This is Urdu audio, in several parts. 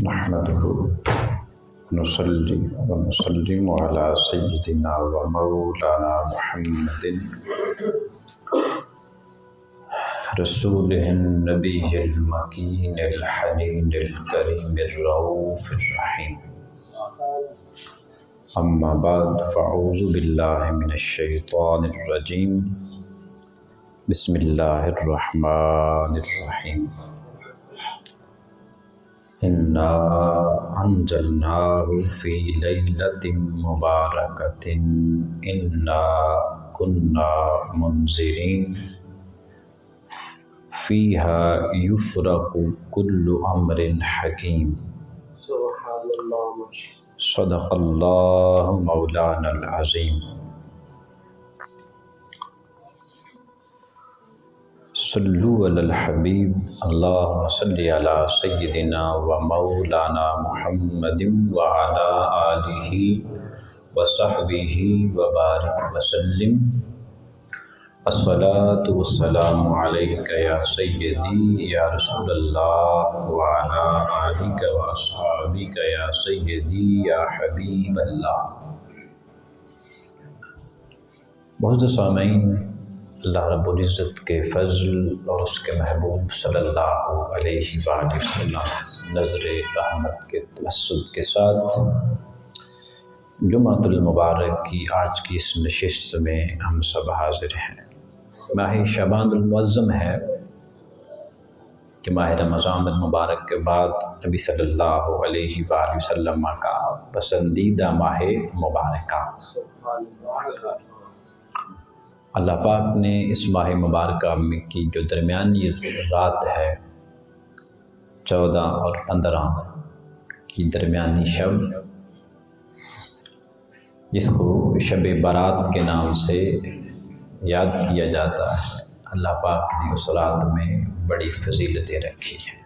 نحمده نصلي ونسلم على سيدنا ومولانا محمد رسوله النبي المكين الحنين الكريم الرؤوف الرحيم. أما بعد فأعوذ بالله من الشيطان الرجيم. بسم الله الرحمن الرحيم. إنا أنزلناه في ليلة مباركة إنا كنا منذرين فيها يفرق كل أمر حكيم. سبحان اللہ. صدق اللہ مولانا العظیم. صلو علی الحبیب. اللہم صلی علی سیدنا و مولانا محمد وعلی آلہ وصحبہ وبارک وسلم. الصلاۃ والسلام علیک یا سیدی یا رسول اللہ وعلی آلک واصحابک یا سیدی یا حبیب اللہ. معزز سامعین، اللہ رب العزت کے فضل اور اس کے محبوب صلی اللہ علیہ وآلہ وسلم نظر رحمت کے توسط کے ساتھ جمعۃ المبارک کی آج کی اس نشست میں ہم سب حاضر ہیں. ماہ شعبان المعظم ہے کہ ماہ رمضان المبارک کے بعد نبی صلی اللہ علیہ وآلہ وسلم کا پسندیدہ ماہ مبارکہ. اللہ پاک نے اس ماہ مبارکہ میں کی جو درمیانی رات ہے 14 اور 15 کی درمیانی شب، جس کو شب برات کے نام سے یاد کیا جاتا ہے، اللہ پاک نے اس رات میں بڑی فضیلتیں رکھی ہیں.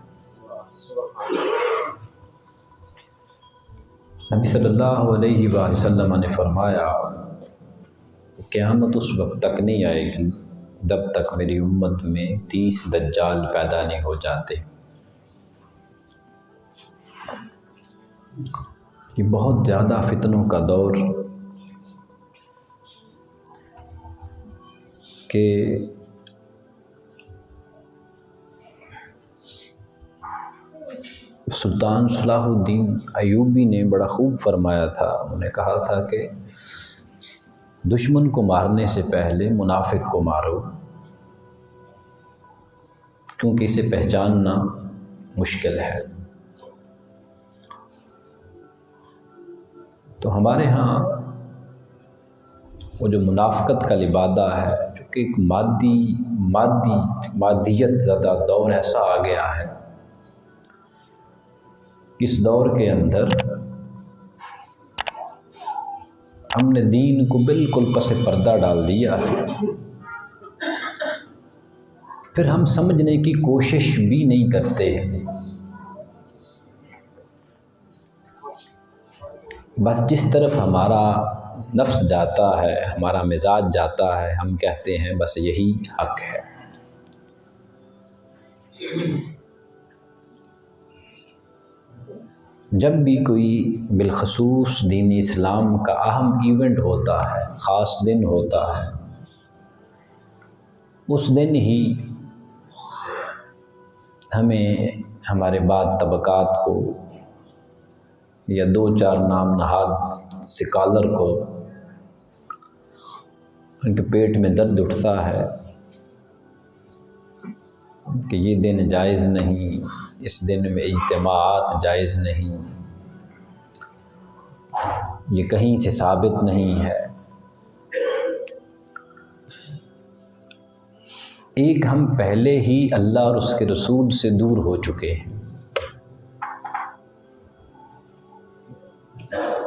نبی صلی اللہ علیہ وآلہ وسلم نے فرمایا قیامت اس وقت تک نہیں آئے گی جب تک میری امت میں 30 دجال پیدا نہیں ہو جاتے. یہ بہت زیادہ فتنوں کا دور کہ سلطان صلاح الدین ایوبی نے بڑا خوب فرمایا تھا. انہوں نے کہا تھا کہ دشمن کو مارنے سے پہلے منافق کو مارو، کیونکہ اسے پہچاننا مشکل ہے. تو ہمارے ہاں وہ جو منافقت کا لبادہ ہے، چونکہ ایک مادیت زدہ دور ایسا آ گیا ہے، اس دور کے اندر ہم نے دین کو بالکل پس پردہ ڈال دیا ہے. پھر ہم سمجھنے کی کوشش بھی نہیں کرتے. بس جس طرف ہمارا نفس جاتا ہے، ہمارا مزاج جاتا ہے، ہم کہتے ہیں بس یہی حق ہے. جب بھی کوئی بالخصوص دین اسلام کا اہم ایونٹ ہوتا ہے، خاص دن ہوتا ہے، اس دن ہی ہمیں ہمارے بعد طبقات کو یا 2-4 نام نہاد سکالر کو ان کے پیٹ میں درد اٹھتا ہے کہ یہ دن جائز نہیں، اس دن میں اجتماعات جائز نہیں، یہ کہیں سے ثابت نہیں ہے. ایک ہم پہلے ہی اللہ اور اس کے رسول سے دور ہو چکے ہیں.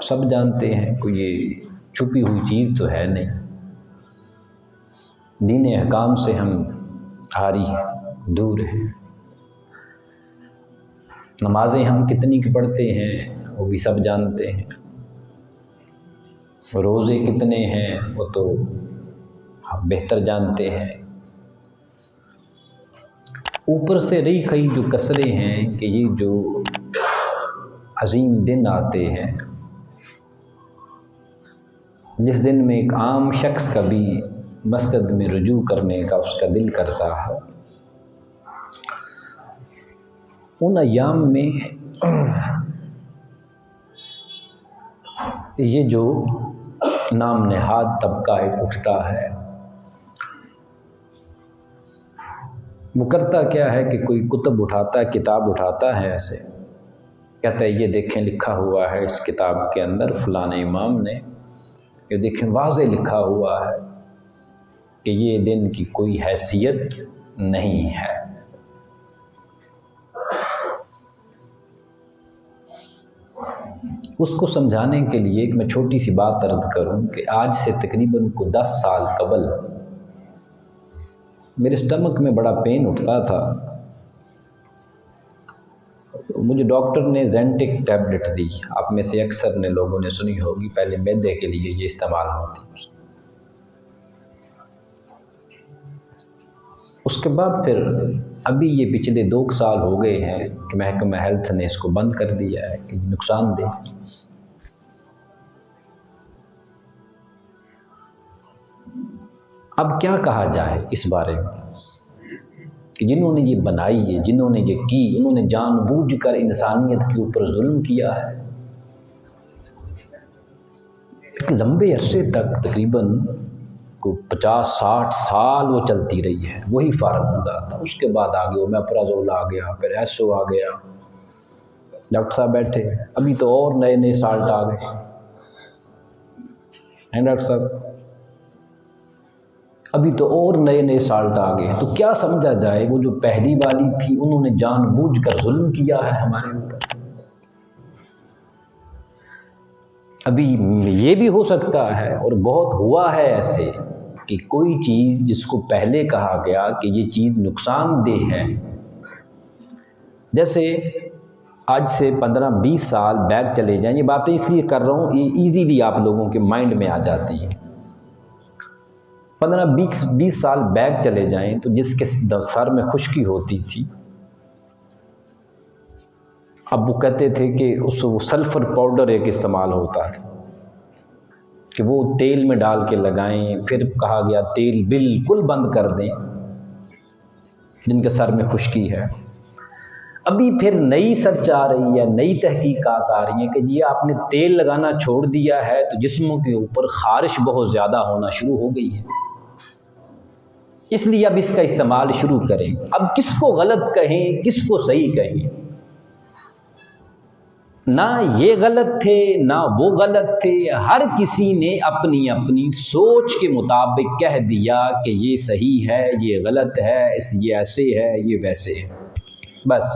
سب جانتے ہیں کوئی یہ چھپی ہوئی چیز تو ہے نہیں، دین احکام سے ہم عاری ہیں، دور ہیں. نمازیں ہم کتنی کی پڑھتے ہیں وہ بھی سب جانتے ہیں، روزے کتنے ہیں وہ تو ہم بہتر جانتے ہیں. اوپر سے رہی کئی جو کسریں ہیں کہ یہ جو عظیم دن آتے ہیں جس دن میں ایک عام شخص کا بھی مسجد میں رجوع کرنے کا اس کا دل کرتا ہے۔ ان ایام میں یہ جو نام نہاد طبقہ ایک اٹھتا ہے، وہ کرتا کیا ہے کہ کوئی کتب اٹھاتا ہے، کتاب اٹھاتا ہے، ایسے کہتا ہے یہ دیکھیں لکھا ہوا ہے اس کتاب کے اندر فلاں امام نے، یہ دیکھیں واضح لکھا ہوا ہے کہ یہ دن کی کوئی حیثیت نہیں ہے۔ اس کو سمجھانے کے لیے ایک میں چھوٹی سی بات عرض کروں کہ آج سے تقریباً 10 سال قبل میرے اسٹمک میں بڑا پین اٹھتا تھا، مجھے ڈاکٹر نے زینٹک ٹیبلٹ دی، آپ میں سے اکثر نے لوگوں نے سنی ہوگی، پہلے معدے کے لیے یہ استعمال ہوتی تھی۔ اس کے بعد پھر ابھی یہ پچھلے 2 سال ہو گئے ہیں کہ محکمہ ہیلتھ نے اس کو بند کر دیا ہے کہ نقصان دہ۔ اب کیا کہا جائے اس بارے میں کہ جنہوں نے یہ بنائی ہے، جنہوں نے یہ کی، انہوں نے جان بوجھ کر انسانیت کے اوپر ظلم کیا ہے۔ ایک لمبے عرصے تک تقریباً 50-60 سال وہ چلتی رہی ہے، وہی فارمولہ تھا۔ اس کے بعد آگے اومیپرازول آ گیا، پھر ایسو آ گیا، ڈاکٹر صاحب بیٹھے، ابھی تو اور نئے سالٹ آ گئے ہیں ڈاکٹر صاحب، ابھی تو اور نئے سالٹ آ گئے۔ تو کیا سمجھا جائے، وہ جو پہلی والی تھی انہوں نے جان بوجھ کر ظلم کیا ہے ہمارے اوپر۔ ابھی یہ بھی ہو سکتا ہے اور بہت ہوا ہے ایسے کہ کوئی چیز جس کو پہلے کہا گیا کہ یہ چیز نقصان دہ ہے، جیسے آج سے 15-20 سال بیک چلے جائیں، یہ باتیں اس لیے کر رہا ہوں یہ ایزیلی آپ لوگوں کے مائنڈ میں آ جاتی ہیں۔ 15-20 سال بیک چلے جائیں تو جس کے سر میں خشکی ہوتی تھی، اب وہ کہتے تھے کہ وہ سلفر پاؤڈر ایک استعمال ہوتا ہے کہ وہ تیل میں ڈال کے لگائیں، پھر کہا گیا تیل بالکل بند کر دیں جن کے سر میں خشکی ہے۔ ابھی پھر نئی سرچ آ رہی ہے، نئی تحقیقات آ رہی ہیں کہ یہ آپ نے تیل لگانا چھوڑ دیا ہے تو جسموں کے اوپر خارش بہت زیادہ ہونا شروع ہو گئی ہے، اس لیے اب اس کا استعمال شروع کریں۔ اب کس کو غلط کہیں، کس کو صحیح کہیں؟ نہ یہ غلط تھے نہ وہ غلط تھے، ہر کسی نے اپنی اپنی سوچ کے مطابق کہہ دیا کہ یہ صحیح ہے، یہ غلط ہے، یہ ایسے ہے، یہ ویسے ہے، بس۔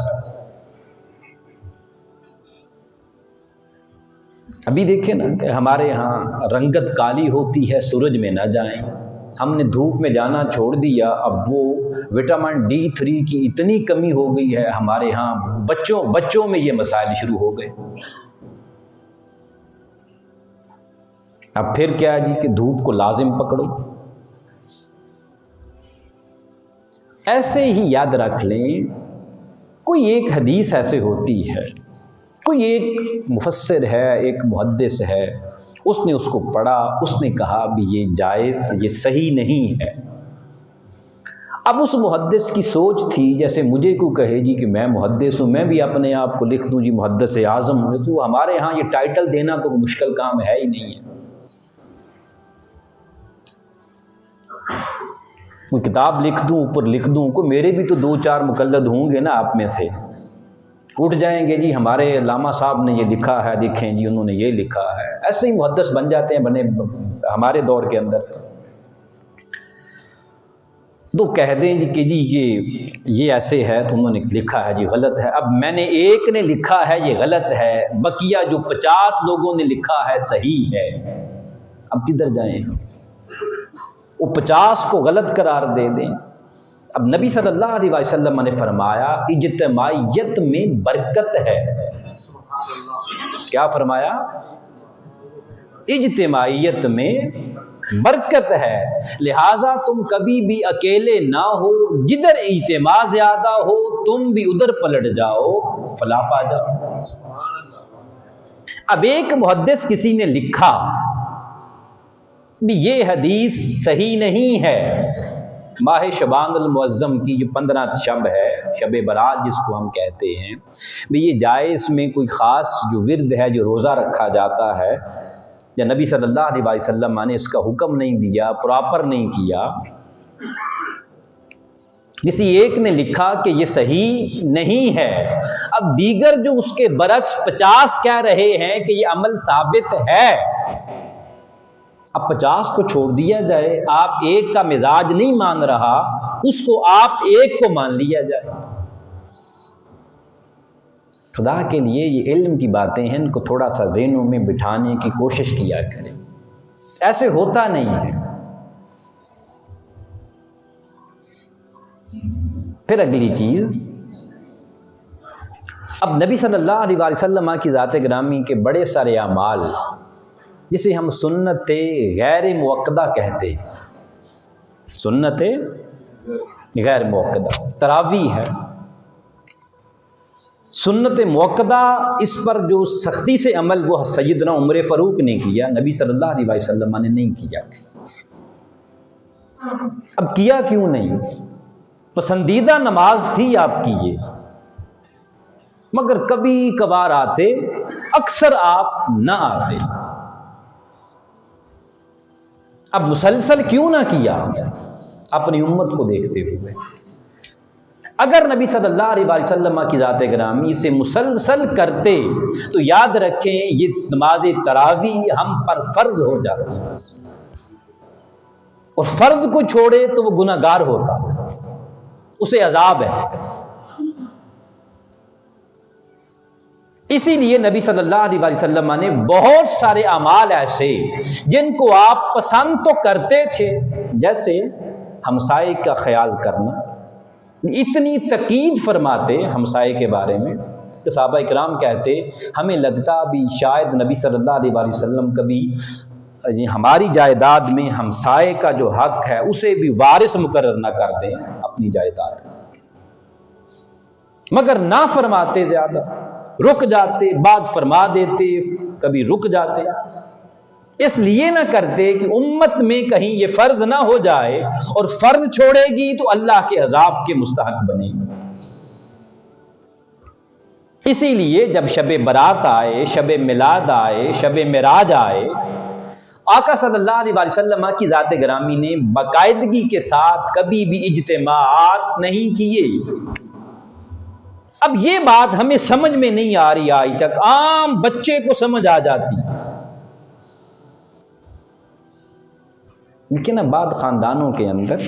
ابھی دیکھیں نا کہ ہمارے ہاں رنگت کالی ہوتی ہے، سورج میں نہ جائیں، ہم نے دھوپ میں جانا چھوڑ دیا، اب وہ وٹامن D3 کی اتنی کمی ہو گئی ہے ہمارے ہاں، بچوں میں یہ مسائل شروع ہو گئے۔ اب پھر کیا ہے جی کہ دھوپ کو لازم پکڑو۔ ایسے ہی یاد رکھ لیں، کوئی ایک حدیث ایسے ہوتی ہے، کوئی ایک مفسر ہے، ایک محدث ہے، اس نے اس کو پڑھا، اس نے کہا بھی یہ جائز، یہ صحیح نہیں ہے۔ اب اس محدث کی سوچ تھی، جیسے مجھے کو کہے جی کہ میں محدث ہوں، میں بھی اپنے آپ کو لکھ دوں جی محدث اعظم ہوں، تو ہمارے ہاں یہ ٹائٹل دینا تو مشکل کام ہے ہی نہیں ہے۔ کوئی کتاب لکھ دوں، اوپر لکھ دوں، کوئی میرے بھی تو 2-4 مقلد ہوں گے نا آپ میں سے، اٹھ جائیں گے جی ہمارے علامہ صاحب نے یہ لکھا ہے، دیکھیں جی انہوں نے یہ لکھا ہے، ایسے ہی محدث بن جاتے ہیں بنے ہمارے دور کے اندر۔ تو کہہ دیں جی کہ جی یہ ایسے ہے تو انہوں نے لکھا ہے جی غلط ہے۔ اب میں نے ایک نے لکھا ہے یہ غلط ہے، بقیہ جو 50 لوگوں نے لکھا ہے صحیح ہے، اب کدھر جائیں؟ وہ 50 کو غلط قرار دے دیں۔ اب نبی صلی اللہ علیہ وسلم نے فرمایا اجتماعیت میں برکت ہے۔ کیا فرمایا؟ اجتماعیت میں برکت ہے، لہٰذا تم کبھی بھی اکیلے نہ ہو، جدھر اجتماع زیادہ ہو تم بھی ادھر پلٹ جاؤ، فلاح پا جاؤ۔ اب ایک محدث کسی نے لکھا بھی یہ حدیث صحیح نہیں ہے، ماہ شعبان المعظم کی جو 15 شب ہے، شب برات جس کو ہم کہتے ہیں، بھی یہ جائز میں کوئی خاص جو ورد ہے جو روزہ رکھا جاتا ہے، یا نبی صلی اللہ علیہ وسلم نے اس کا حکم نہیں دیا، پراپر نہیں کیا۔ کسی ایک نے لکھا کہ یہ صحیح نہیں ہے، اب دیگر جو اس کے برعکس 50 کہہ رہے ہیں کہ یہ عمل ثابت ہے، اب 50 کو چھوڑ دیا جائے، آپ ایک کا مزاج نہیں مان رہا، اس کو آپ ایک کو مان لیا جائے۔ خدا کے لیے یہ علم کی باتیں ہیں، ان کو تھوڑا سا ذہنوں میں بٹھانے کی کوشش کیا کریں، ایسے ہوتا نہیں ہے۔ پھر اگلی چیز، اب نبی صلی اللہ علیہ وسلم کی ذات گرامی کے بڑے سارے اعمال جسے ہم سنت غیر موقدہ کہتے ہیں، سنت غیر موقدہ، تراویح ہے، سنت موقدہ، اس پر جو سختی سے عمل وہ سیدنا عمر فاروق نے کیا، نبی صلی اللہ علیہ وسلم نے نہیں کیا۔ اب کیا کیوں نہیں؟ پسندیدہ نماز تھی آپ کی یہ، مگر کبھی کبھار آتے، اکثر آپ نہ آتے۔ اب مسلسل کیوں نہ کیا اپنی امت کو دیکھتے ہوئے؟ اگر نبی صلی اللہ علیہ وسلم کی ذات گرامی سے مسلسل کرتے تو یاد رکھیں یہ نماز تراویح ہم پر فرض ہو جاتی ہے، اور فرض کو چھوڑے تو وہ گناہ گار ہوتا، اسے عذاب ہے۔ اسی لیے نبی صلی اللہ علیہ وسلم نے بہت سارے اعمال ایسے جن کو آپ پسند تو کرتے تھے، جیسے ہمسائے کا خیال کرنا، اتنی تاکید فرماتے ہمسائے کے بارے میں کہ صحابہ اکرام کہتے ہمیں لگتا بھی شاید نبی صلی اللہ علیہ وسلم کبھی ہماری جائیداد میں ہمسائے کا جو حق ہے اسے بھی وارث مقرر نہ کر دیں اپنی جائیداد، مگر نہ فرماتے، زیادہ رک جاتے، بعد فرما دیتے، کبھی رک جاتے، اس لیے نہ کرتے کہ امت میں کہیں یہ فرض نہ ہو جائے، اور فرض چھوڑے گی تو اللہ کے عذاب کے مستحق بنے گی۔ اسی لیے جب شب برات آئے، شب میلاد آئے، شب معراج آئے، آقا صلی اللہ علیہ وسلم کی ذات گرامی نے باقاعدگی کے ساتھ کبھی بھی اجتماعات نہیں کیے۔ اب یہ بات ہمیں سمجھ میں نہیں آ رہی، آج تک عام بچے کو سمجھ آ جاتی، لیکن اب بعض خاندانوں کے اندر،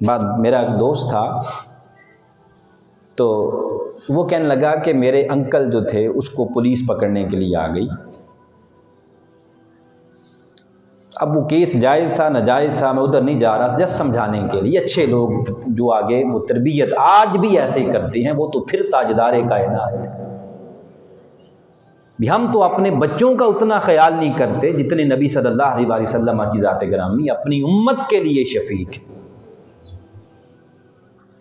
میرا ایک دوست تھا تو وہ کہنے لگا کہ میرے انکل جو تھے اس کو پولیس پکڑنے کے لیے آ گئی۔ اب وہ کیس جائز تھا ناجائز تھا میں ادھر نہیں جا رہا، جس سمجھانے کے لیے اچھے لوگ جو آگے وہ تربیت آج بھی ایسے ہی کرتے ہیں، وہ تو پھر تاجدار کائنات ہیں۔ ہم تو اپنے بچوں کا اتنا خیال نہیں کرتے جتنے نبی صلی اللہ علیہ وسلم کی ذات گرامی اپنی امت کے لیے شفیق ہے۔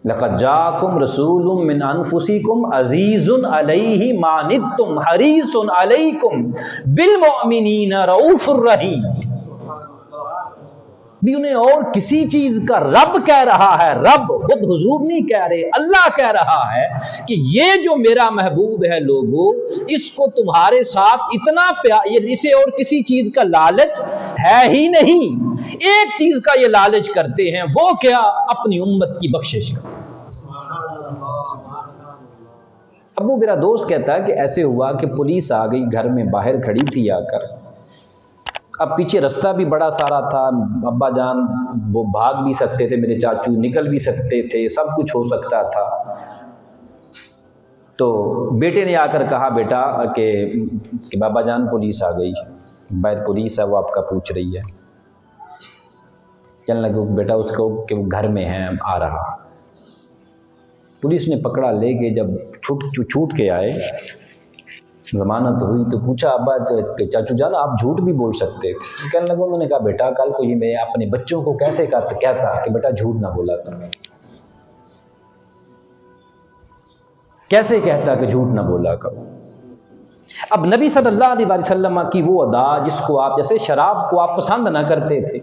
لقد جاءکم رسول من انفسکم عزیز علیہ ما عنتم حریص علیکم بالمؤمنین رؤوف الرحیم۔ بھی انہیں اور کسی چیز کا رب کہہ رہا ہے، رب خود حضور نہیں کہہ رہے، اللہ کہہ رہا ہے کہ یہ جو میرا محبوب ہے لوگوں، اس کو تمہارے ساتھ اتنا پیار، اسے اور کسی چیز کا لالچ ہے ہی نہیں، ایک چیز کا یہ لالچ کرتے ہیں، وہ کیا؟ اپنی امت کی بخشش کا۔ اب وہ میرا دوست کہتا ہے کہ ایسے ہوا کہ پولیس آ گئی، گھر میں باہر کھڑی تھی آ کر، اب پیچھے رستہ بھی بڑا سارا تھا، ابا جان وہ بھاگ بھی سکتے تھے، میرے چاچو نکل بھی سکتے تھے، سب کچھ ہو سکتا تھا۔ تو بیٹے نے آ کر کہا بیٹا کہ بابا جان پولیس آ گئی، باہر پولیس ہے، وہ آپ کا پوچھ رہی ہے۔ کہنے لگے بیٹا اس کو کہ وہ گھر میں ہے، آ رہا۔ پولیس نے پکڑا، لے کے جب چھوٹ کے آئے، ضمانت ہوئی تو پوچھا ابا کہ چاچو جان آپ جھوٹ بھی بول سکتے تھے؟ کہنے لگا، انہوں نے کہا بیٹا کل کو یہ میں اپنے بچوں کو کیسے کہتا کہ بیٹا جھوٹ نہ بولا کر، کیسے کہتا کہ جھوٹ نہ بولا کرو؟ اب نبی صلی اللہ علیہ وسلم کی وہ ادا جس کو آپ جیسے شراب کو آپ پسند نہ کرتے تھے،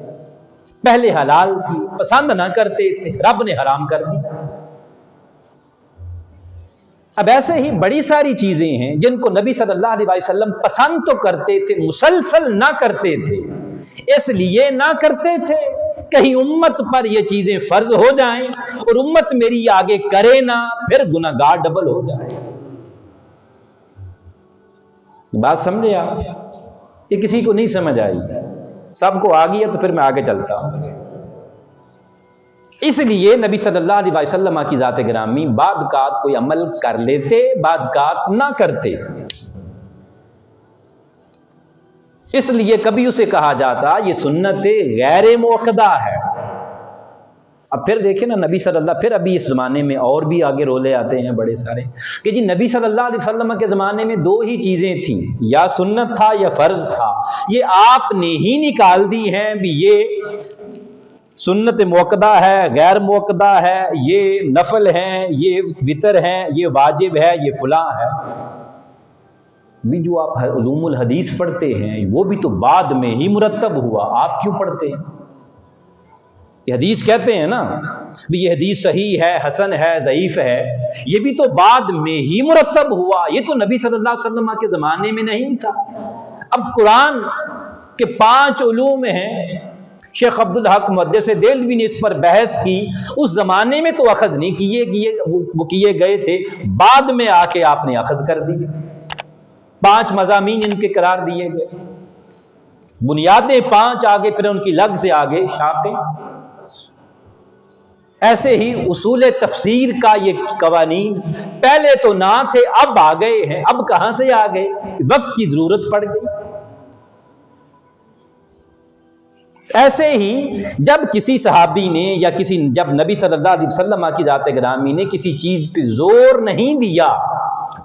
پہلے حلال تھی، پسند نہ کرتے تھے، رب نے حرام کر دی۔ اب ایسے ہی بڑی ساری چیزیں ہیں جن کو نبی صلی اللہ علیہ وسلم پسند تو کرتے تھے، مسلسل نہ کرتے تھے، اس لیے نہ کرتے تھے کہیں امت پر یہ چیزیں فرض ہو جائیں اور امت میری آگے کرے نہ، پھر گناہگار ڈبل ہو جائے۔ بات سمجھے آپ؟ کہ کسی کو نہیں سمجھ آئی، سب کو آ گئی ہے تو پھر میں آگے چلتا ہوں۔ اس لیے نبی صلی اللہ علیہ وسلم کی ذات گرامی بعد اوقات کوئی عمل کر لیتے، بعد اوقات نہ کرتے، اس لیے کبھی اسے کہا جاتا یہ سنت غیر موقدہ ہے۔ اب پھر دیکھیں نا نبی صلی اللہ، پھر ابھی اس زمانے میں اور بھی آگے رولے آتے ہیں بڑے سارے کہ جی نبی صلی اللہ علیہ وسلم کے زمانے میں دو ہی چیزیں تھیں، یا سنت تھا یا فرض تھا، یہ آپ نے ہی نکال دی ہیں بھی یہ سنت موقدہ ہے، غیر موقدہ ہے، یہ نفل ہے، یہ وتر ہے، یہ واجب ہے، یہ فلاں ہے۔ بھی جو آپ علوم الحدیث پڑھتے ہیں وہ بھی تو بعد میں ہی مرتب ہوا، آپ کیوں پڑھتے ہیں؟ یہ حدیث کہتے ہیں نا بھی یہ حدیث صحیح ہے، حسن ہے، ضعیف ہے، یہ بھی تو بعد میں ہی مرتب ہوا، یہ تو نبی صلی اللہ علیہ وسلم کے زمانے میں نہیں تھا۔ اب قرآن کے 5 علوم ہیں، شیخ عبدالحق محدث دہلوی نے اس پر بحث کی، اس زمانے میں تو اخذ نہیں کیے گئے تھے، بعد میں آ کے آپ نے اخذ کر دیے، 5 مضامین ان کے قرار دیے گئے، بنیادیں 5 آگے، پھر ان کی لگ سے آگے شاخیں۔ ایسے ہی اصول تفسیر کا یہ قوانین پہلے تو نہ تھے، اب آ گئے ہیں، اب کہاں سے آ گئے؟ وقت کی ضرورت پڑ گئی۔ ایسے ہی جب کسی صحابی نے یا جب نبی صلی اللہ علیہ وسلم کی ذات گرامی نے کسی چیز پہ زور نہیں دیا،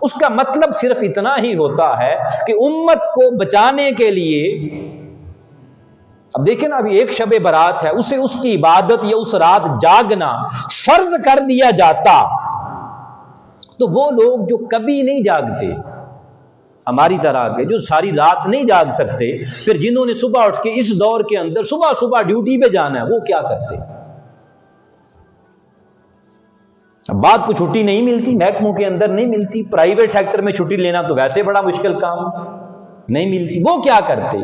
اس کا مطلب صرف اتنا ہی ہوتا ہے کہ امت کو بچانے کے لیے، اب دیکھیں نا ابھی ایک شب برات ہے، اسے اس کی عبادت یا اس رات جاگنا فرض کر دیا جاتا تو وہ لوگ جو کبھی نہیں جاگتے، ہماری طرح کے جو ساری رات نہیں جاگ سکتے، پھر جنہوں نے صبح اٹھ کے اس دور کے اندر صبح ڈیوٹی پہ جانا ہے، وہ کیا کرتے؟ اب بات کو چھٹی نہیں ملتی، محکموں کے اندر نہیں ملتی، پرائیویٹ سیکٹر میں چھٹی لینا تو ویسے بڑا مشکل کام نہیں ملتی، وہ کیا کرتے؟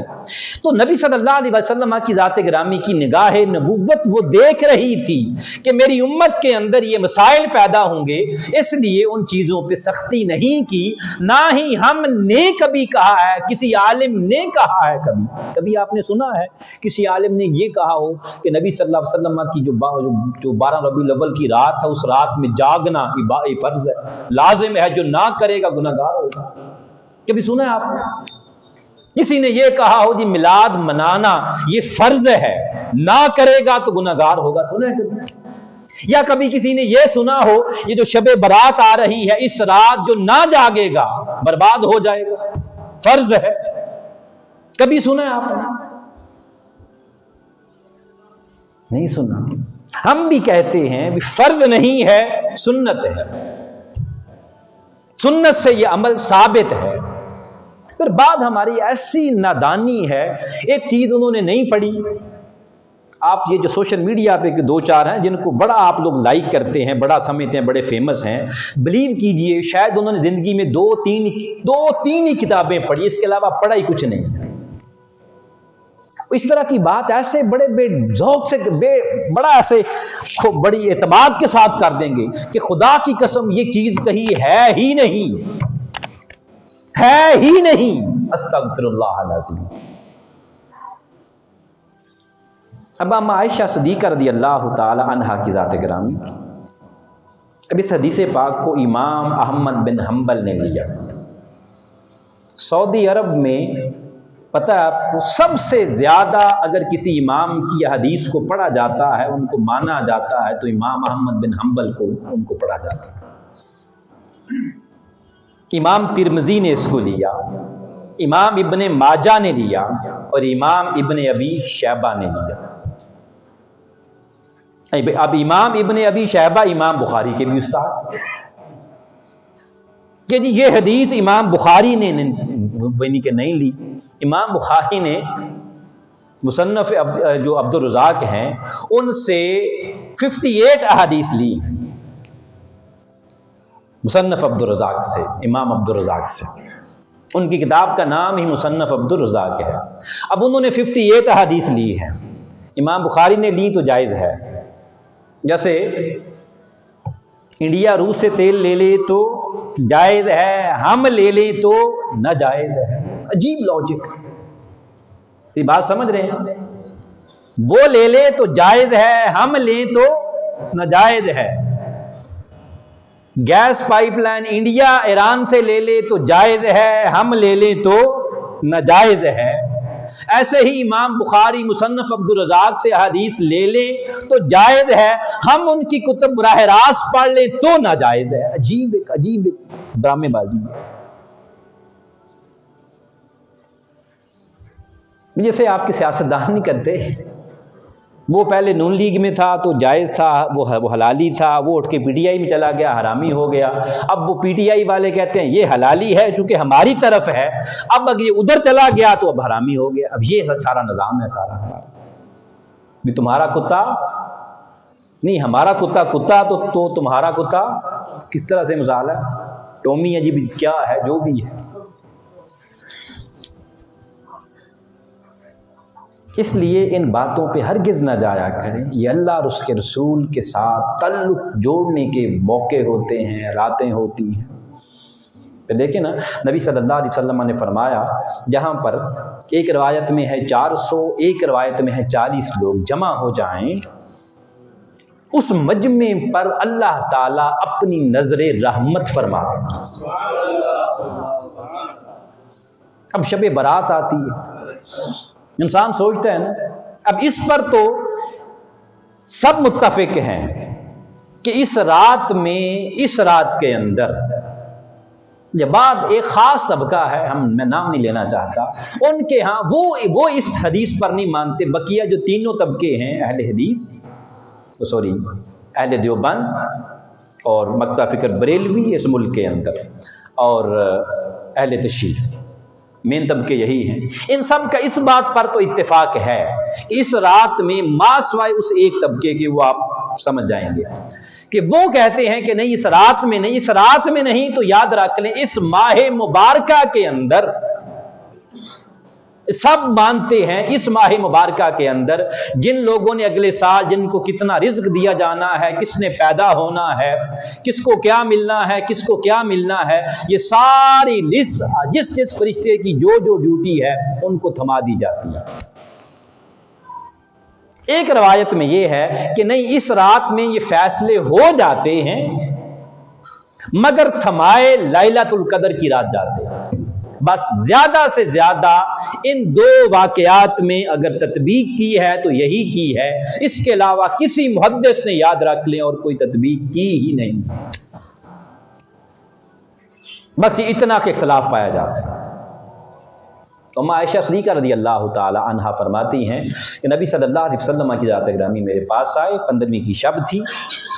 تو نبی صلی اللہ علیہ وسلم کی ذات گرامی کی نگاہ نبوت وہ دیکھ رہی تھی کہ میری امت کے اندر یہ مسائل پیدا ہوں گے، اس لیے ان چیزوں پہ سختی نہیں کی، نہ ہی ہم نے کبھی کہا ہے، کسی عالم نے کہا ہے، کبھی آپ نے سنا ہے کسی عالم نے یہ کہا ہو کہ نبی صلی اللہ علیہ وسلم کی جو 12 ربیع الاول کی رات ہے، اس رات میں جاگنا فرض ہے، لازم ہے، جو نہ کرے گا گناہگار ہوگا؟ کبھی سنا ہے آپ نے کسی نے یہ کہا ہو جی میلاد منانا یہ فرض ہے، نہ کرے گا تو گناہگار ہوگا؟ سنا ہے کبھی؟ یا کبھی کسی نے یہ سنا ہو یہ جو شب برات آ رہی ہے، اس رات جو نہ جاگے گا برباد ہو جائے گا، فرض ہے؟ کبھی سنا ہے آپ نے؟ نہیں سنا۔ ہم بھی کہتے ہیں فرض نہیں ہے، سنت ہے، سنت سے یہ عمل ثابت ہے۔ پھر بعد ہماری ایسی نادانی ہے، ایک چیز انہوں نے نہیں پڑھی، آپ یہ جو سوشل میڈیا پہ 2-4 ہیں جن کو بڑا آپ لوگ لائک کرتے ہیں، بڑا سمجھتے ہیں، بڑے فیمس ہیں، بلیو کیجئے شاید انہوں نے زندگی میں 2-3 ہی کتابیں پڑھی، اس کے علاوہ پڑھا ہی کچھ نہیں۔ اس طرح کی بات ایسے بڑے بے ذوق سے بڑا ایسے بڑی اعتماد کے ساتھ کر دیں گے کہ خدا کی قسم یہ چیز کہیں ہے ہی نہیں، ہے ہی نہیں، استغفر اللہ العظیم۔ اب اما عائشہ صدیقہ رضی اللہ تعالی عنہا کی ذات گرامی، اب اس حدیث پاک کو امام احمد بن حنبل نے لیا۔ سعودی عرب میں پتہ ہے آپ کو سب سے زیادہ اگر کسی امام کی حدیث کو پڑھا جاتا ہے، ان کو مانا جاتا ہے، تو امام احمد بن حنبل کو ان کو پڑھا جاتا ہے۔ امام ترمذی نے اس کو لیا، امام ابن ماجہ نے لیا، اور امام ابن ابی شیبہ نے لیا۔ اب امام ابن ابی شیبہ امام بخاری کے بھی استاد کہ جی یہ حدیث امام بخاری نے یعنی کہ نہیں لی. امام بخاری نے مصنف جو عبدالرزاق ہیں ان سے 58 احادیث لی ہیں. مصنف عبدالرزاق سے، امام عبدالرزاق سے، ان کی کتاب کا نام ہی مصنف عبدالرزاق ہے. اب انہوں نے 58 احادیث لی ہیں. امام بخاری نے لی تو جائز ہے. جیسے انڈیا روس سے تیل لے لے تو جائز ہے، ہم لے لیں تو ناجائز ہے. عجیب لاجک. یہ بات سمجھ رہے ہیں؟ وہ لے لے تو جائز ہے، ہم لیں تو ناجائز ہے. Gas pipeline India Iran سے لے لے تو جائز ہے، ہم لے لیں تو ناجائز ہے. ایسے ہی امام بخاری مصنف عبدالرزاق سے حدیث لے لیں تو جائز ہے، ہم ان کی کتب براہ راست پڑھ لیں تو ناجائز ہے. عجیب ایک ڈرامے بازی ہے. جیسے آپ کے سیاستدان نہیں کرتے، وہ پہلے نون لیگ میں تھا تو جائز تھا، وہ حلالی تھا، وہ اٹھ کے پی ٹی آئی میں چلا گیا، حرامی ہو گیا. اب وہ پی ٹی آئی والے کہتے ہیں یہ حلالی ہے چونکہ ہماری طرف ہے، اب اگر یہ ادھر چلا گیا تو اب حرامی ہو گیا. اب یہ سارا نظام ہے. سارا بھی تمہارا کتا نہیں، ہمارا کتا تو تمہارا کتا کس طرح سے مثال ہے؟ ٹومی ہے جی، کیا ہے جو بھی ہے. اس لیے ان باتوں پہ ہرگز نہ جایا کریں. یہ اللہ اور اس کے رسول کے ساتھ تعلق جوڑنے کے موقع ہوتے ہیں، راتیں ہوتی ہیں. پھر دیکھیں نا، نبی صلی اللہ علیہ وسلم نے فرمایا، جہاں پر ایک روایت میں ہے 400، ایک روایت میں ہے 40 لوگ جمع ہو جائیں، اس مجمع پر اللہ تعالیٰ اپنی نظر رحمت فرماتا. اب شب برات آتی ہے، انسان سوچتا ہے نا، اب اس پر تو سب متفق ہیں کہ اس رات کے اندر یہ بات ایک خاص طبقہ ہے، میں نام نہیں لینا چاہتا، ان کے ہاں وہ اس حدیث پر نہیں مانتے. بقیہ جو تینوں طبقے ہیں، اہل دیوبند اور مکتبہ فکر بریلوی اس ملک کے اندر، اور اہل تشیع، مین طبقے یہی ہیں. ان سب کا اس بات پر تو اتفاق ہے کہ اس رات میں ما سوائے اس ایک طبقے کے، وہ آپ سمجھ جائیں گے کہ وہ کہتے ہیں کہ نہیں، اس رات میں نہیں تو یاد رکھ لیں اس ماہ مبارکہ کے اندر سب مانتے ہیں. اس ماہ مبارکہ کے اندر جن لوگوں نے اگلے سال جن کو کتنا رزق دیا جانا ہے، کس نے پیدا ہونا ہے، کس کو کیا ملنا ہے، کس کو کیا ملنا ہے، یہ ساری لسٹ جس فرشتے کی جو ڈیوٹی ہے ان کو تھما دی جاتی ہے. ایک روایت میں یہ ہے کہ نہیں، اس رات میں یہ فیصلے ہو جاتے ہیں مگر تھمائے لیلۃ القدر کی رات جاتے ہیں. بس زیادہ سے زیادہ ان دو واقعات میں اگر تطبیق کی ہے تو یہی کی ہے، اس کے علاوہ کسی محدث نے یاد رکھ لیں اور کوئی تطبیق کی ہی نہیں. بس یہ اتنا کہ اختلاف پایا جاتا ہے. ام عائشہ صدیقہ رضی اللہ تعالی عنہا فرماتی ہیں کہ نبی صلی اللہ علیہ وسلم کی ذات گرامی میرے پاس آئے، 15ویں کی شب تھی.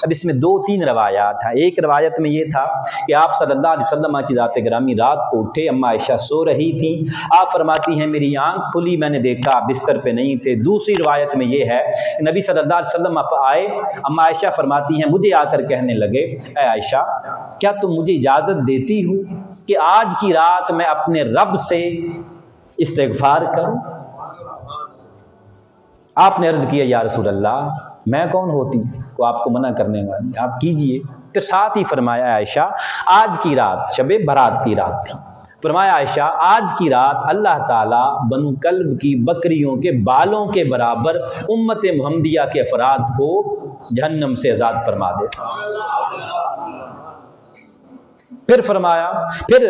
اب اس میں 2-3 روایات ہیں. ایک روایت میں یہ تھا کہ آپ صلی اللہ علیہ وسلم کی ذات گرامی رات کو اٹھے، ام عائشہ سو رہی تھیں، آپ فرماتی ہیں میری آنکھ کھلی، میں نے دیکھا بستر پہ نہیں تھے. دوسری روایت میں یہ ہے کہ نبی صلی اللہ علیہ وسلم آئے، ام عائشہ فرماتی ہیں مجھے آ کر کہنے لگے، اے عائشہ کیا تم مجھے اجازت دیتی ہو کہ آج کی رات میں اپنے رب سے استغفار کروں؟ آپ نے عرض کیا یا رسول اللہ میں کون ہوتی کو آپ کو منع کرنے والی، آپ کیجئے. پھر ساتھ ہی فرمایا عائشہ آج کی رات شب برات کی رات تھی، فرمایا عائشہ آج کی رات اللہ تعالیٰ بنو کلب کی بکریوں کے بالوں کے برابر امت محمدیہ کے افراد کو جہنم سے آزاد فرما دیتا. پھر فرمایا، پھر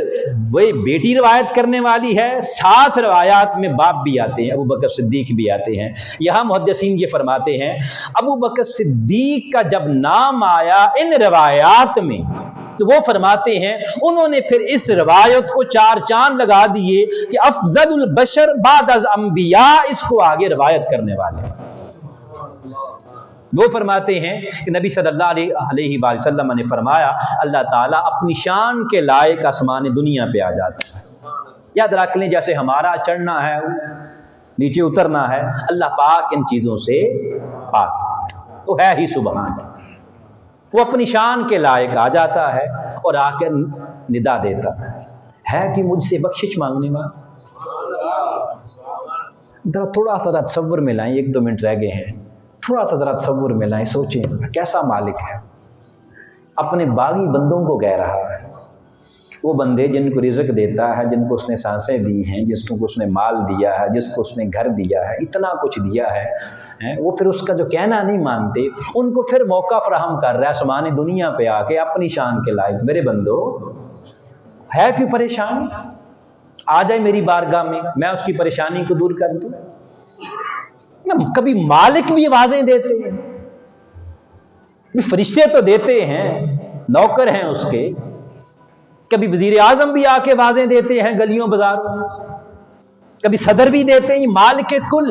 وہی بیٹی روایت کرنے والی ہے، 7 روایات میں باپ بھی آتے ہیں، ابو بکر صدیق بھی آتے ہیں. یہاں محدثین یہ فرماتے ہیں ابو بکر صدیق کا جب نام آیا ان روایات میں تو وہ فرماتے ہیں انہوں نے پھر اس روایت کو 4 چاند لگا دیے کہ افضل البشر بعد از انبیاء، اس کو آگے روایت کرنے والے. وہ فرماتے ہیں کہ نبی صلی اللہ علیہ وآلہ وسلم نے فرمایا اللہ تعالیٰ اپنی شان کے لائق آسمان دنیا پہ آ جاتا ہے. یاد رکھ لیں جیسے ہمارا چڑھنا ہے نیچے اترنا ہے، اللہ پاک ان چیزوں سے پاک، وہ ہے ہی سبحان، وہ اپنی شان کے لائق آ جاتا ہے اور آ کے ندا دیتا ہے کہ مجھ سے بخشش مانگنے والا۔ ذرا تھوڑا سا تصور میں لائیں، 1-2 منٹ رہ گئے ہیں، تھوڑا سا ذرا تصور میں لائیں، سوچیں کیسا مالک ہے، اپنے باغی بندوں کو کہہ رہا ہے، وہ بندے جن کو رزق دیتا ہے، جن کو اس نے سانسیں دی ہیں، جس کو اس نے مال دیا ہے، جس کو اس نے گھر دیا ہے، اتنا کچھ دیا ہے، وہ پھر اس کا جو کہنا نہیں مانتے، ان کو پھر موقع فراہم کر رہا ہے آسمانی دنیا پہ آ کے اپنی شان کے لائق، میرے بندو ہے کیوں پریشان، آ جائے میری بارگاہ میں اس کی پریشانی کو دور کر دوں۔ کبھی مالک بھی آوازیں دیتے ہیں، فرشتے تو دیتے ہیں، نوکر ہیں اس کے، کبھی وزیر اعظم بھی آ کے آوازیں دیتے ہیں گلیوں بازاروں میں، کبھی صدر بھی دیتے ہیں، مالک کل۔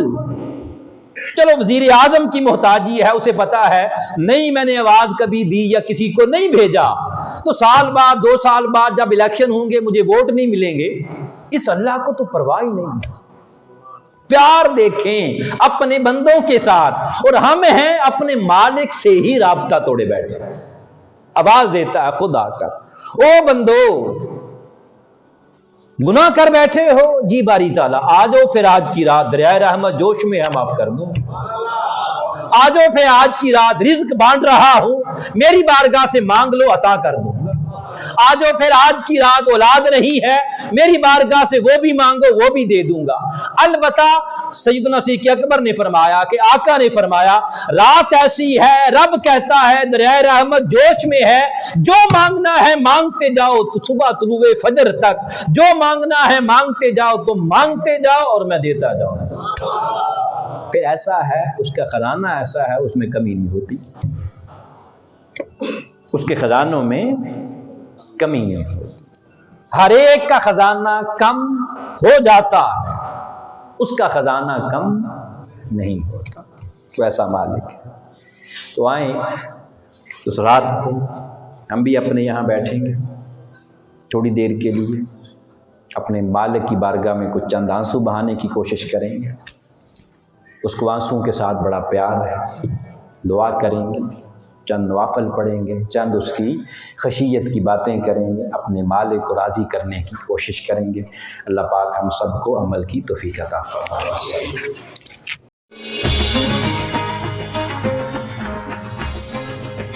چلو وزیر اعظم کی محتاجی ہے، اسے پتا ہے نہیں میں نے آواز کبھی دی یا کسی کو نہیں بھیجا تو سال بعد 2 سال بعد جب الیکشن ہوں گے مجھے ووٹ نہیں ملیں گے، اس اللہ کو تو پرواہ ہی نہیں۔ پیار دیکھیں اپنے بندوں کے ساتھ، اور ہم ہیں اپنے مالک سے ہی رابطہ توڑے بیٹھے۔ آواز دیتا ہے خود آ کر، او بندو گناہ کر بیٹھے ہو، جی باری تعالیٰ آ جاؤ پھر آج کی رات دریائے رحمت جوش میں ہے معاف کر دوں، آ جاؤ پھر آج کی رات رزق بانٹ رہا ہوں میری بارگاہ سے مانگ لو عطا کر دوں گا، آ جاؤ پھر آج کی رات اولاد نہیں ہے میری بارگاہ سے وہ بھی مانگو وہ بھی دے دوں گا۔ البتہ سیدنا صدیق اکبر نے فرمایا کہ آقا نے فرمایا رات ایسی ہے رب کہتا ہے دریائے رحمت جوش میں ہے، جو مانگنا ہے مانگتے جاؤ تو صبح طلوع فجر تک، جو مانگنا ہے مانگتے جاؤ تو مانگتے جاؤ اور میں دیتا جاؤں۔ پھر ایسا ہے اس کا خزانہ ایسا ہے اس میں کمی نہیں ہوتی، اس کے خزانوں میں کمی نہیں ہوتی، ہر ایک کا خزانہ کم ہو جاتا ہے، اس کا خزانہ کم نہیں ہوتا، تو ایسا مالک ہے۔ تو آئیں اس رات کو ہم بھی اپنے یہاں بیٹھیں گے تھوڑی دیر کے لیے، اپنے مالک کی بارگاہ میں کچھ چند آنسو بہانے کی کوشش کریں گے، اس کو آنسوؤں کے ساتھ بڑا پیار ہے، دعا کریں گے، چند نوافل پڑھیں گے، چند اس کی خشیت کی باتیں کریں گے، اپنے مالک کو راضی کرنے کی کوشش کریں گے۔ اللہ پاک ہم سب کو عمل کی توفیق عطا فرمائے۔